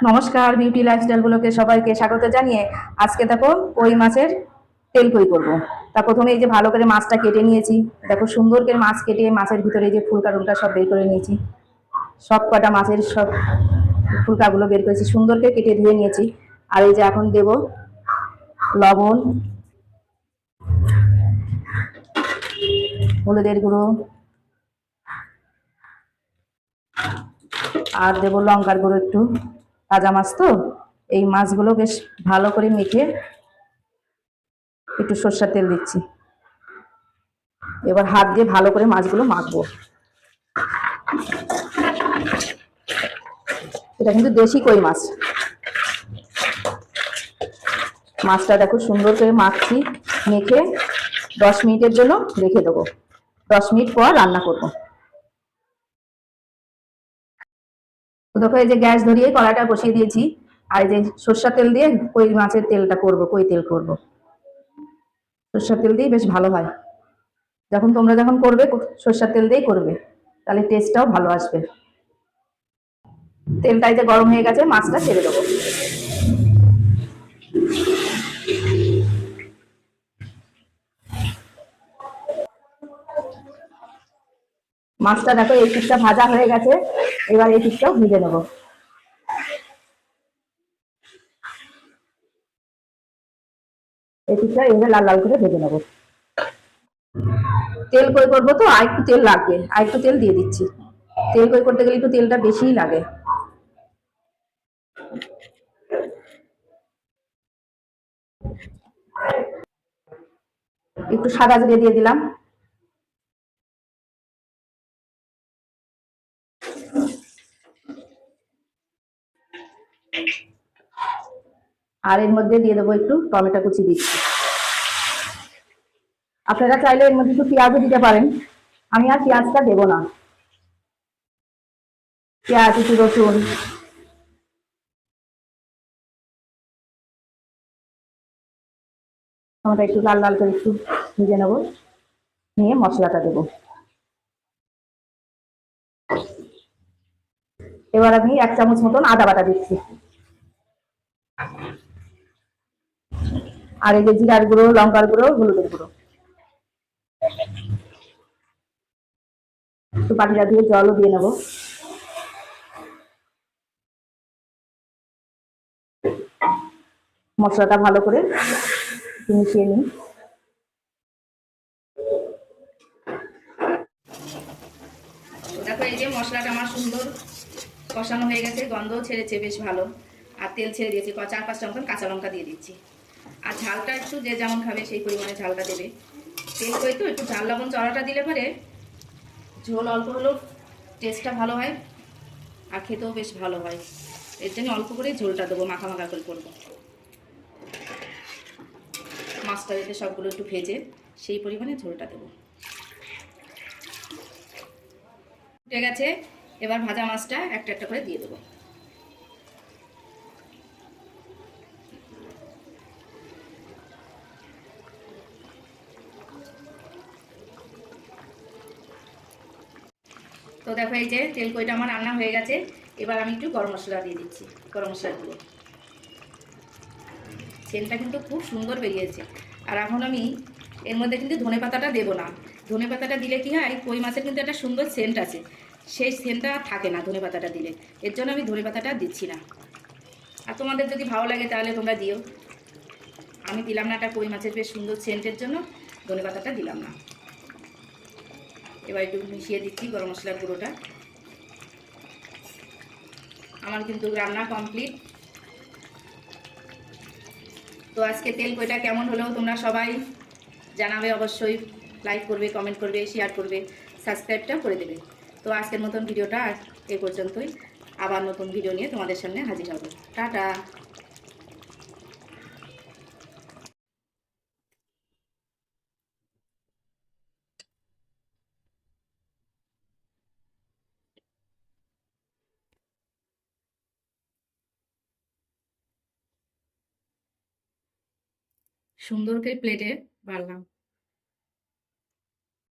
নমস্কার, beauty lifestyle গুলোকে সবাইকে স্বাগত জানিয়ে আজকে দেখো কই মাছের তেল কই করব। তা প্রথমে এই যে ভালো করে মাছটা কেটে নিয়েছি। দেখো সুন্দর করে মাছ কেটে মাছের ভিতরে এই যে ফুলকা টুলকা সব বের করে নিয়েছি। সব কটা মাছের সব ফুলকাগুলো বের করেছি, সুন্দর করে কেটে ধুয়ে নিয়েছি। আর এই যে এখন দেব লবণ, হলুদের গুঁড়ো, আর দেবো লঙ্কার গুঁড়ো একটু। তাজা মাছ তো, এই মাছগুলো বেশ ভালো করে মেখে একটু সরষের তেল দিচ্ছি। এবার হাত দিয়ে ভালো করে মাছগুলো মাখবো। এটা কিন্তু দেশি কই মাছ। মাছটা দেখো সুন্দর করে মাখছি, মেখে 10 মিনিটের জন্য রেখে দেবো। 10 মিনিট পর রান্না করবো। দেখো এই যে গ্যাস ধরিয়ে কড়াইটা বসিয়ে দিয়েছি। আর এই যে সরষের তেল দিয়ে কই মাছের তেলটা করবো, কই তেল করবো। সরষের তেল দিয়ে বেশ ভালো হয়। যখন করবে সরষের তেল দিয়েই করবে, তাহলে টেস্টটাও ভালো আসবে। তেলটা এই যে গরম হয়ে গেছে, মাছটা ছেড়ে দেবো। মাছটা দেখো এই পিঠটা ভাজা হয়ে গেছে, এবার এই পিঠটাও ভেজে নেবো। এই পিঠটা এভাবে লাল লাল করে ভেজে নেবো। তেল কই করবো তো আর একটু তেল লাগবে, আর একটু তেল দিয়ে দিচ্ছি। তেল কই করতে গেলে একটু তেলটা বেশিই লাগে। একটু সাদা জিরে দিয়ে দিলাম। আর এর মধ্যে দিয়ে দেবো একটু টমেটো কুচি দিচ্ছি। আপনারা চাইলে এর মধ্যে একটু পেঁয়াজও দিতে পারেন, আমি আর পেঁয়াজটা দেবো না। পেঁয়াজ, একটু রসুন, টমেটো একটু লাল লাল করে একটু ভেজে নেবো, নিয়ে মশলাটা দেবো। এবার আমি 1 চামচ মতন আদা বাটা দিচ্ছি। আর এই যে জিরার গুঁড়ো, লঙ্কার গুঁড়ো, হলুদের গুঁড়ো, একটু পাটিটা দিয়ে জলও দিয়ে নেবো। মশলাটা ভালো করে মিশিয়ে নিই। দেখো এই যে মশলাটা আমার সুন্দর কষানো হয়ে গেছে, গন্ধও ছেড়েছে বেশ ভালো, আর তেল ছেড়ে দিয়েছি। 4-5টা মতন কাঁচা লঙ্কা দিয়ে দিচ্ছি। আর ঝালটা একটু যে যেমন খাবে সেই পরিমাণে ঝালটা দেবে। তেল কই তো একটু ঝাল লবণ চড়াটা দিলে পরে ঝোল অল্প হলেও টেস্টটা ভালো হয়, আর খেতেও বেশ ভালো হয়। এর জন্য অল্প করেই ঝোলটা দেবো, মাখা মাখা করে করবো। মাছটা যাতে সবগুলো একটু ভেজে সেই পরিমাণে ঝোলটা দেবো। উঠে গেছে, এবার ভাজা মাছটা একটা একটা করে দিয়ে দেবো। তো দেখো এই যে তেল কইটা আমার রান্না হয়ে গেছে। এবার আমি একটু গরম মশলা দিয়ে দিচ্ছি, গরম মশলার গুঁড়ো। সেন্টটা কিন্তু খুব সুন্দর বেরিয়েছে। আর এখন আমি এর মধ্যে কিন্তু ধনে পাতাটা দেবো না। ধনে পাতাটা দিলে কি হয়, কই মাছের কিন্তু একটা সুন্দর সেন্ট আছে, সেই সেন্টটা থাকে না ধনে পাতাটা দিলে। এর জন্য আমি ধনে পাতাটা দিচ্ছি না। আর তোমাদের যদি ভালো লাগে তাহলে তোমরা দিও। আমি দিলাম না, একটা কই মাছের বেশ সুন্দর সেন্টের জন্য ধনে পাতাটা দিলাম না। এবার একটু মিশিয়ে দিচ্ছি গরম মশলার গুঁড়োটা। আমার কিন্তু রান্না কমপ্লিট। তো আজকে তেল কইটা কেমন হলো তোমরা সবাই জানাবে অবশ্যই। লাইক করবে, কমেন্ট করবে, শেয়ার করবে, সাবস্ক্রাইবটাও করে দেবে। তো আজকের মতন ভিডিওটা এই পর্যন্তই। আবার নতুন ভিডিও নিয়ে তোমাদের সামনে হাজির হব। টাটা। সুন্দর করে প্লেটে বাড়লাম।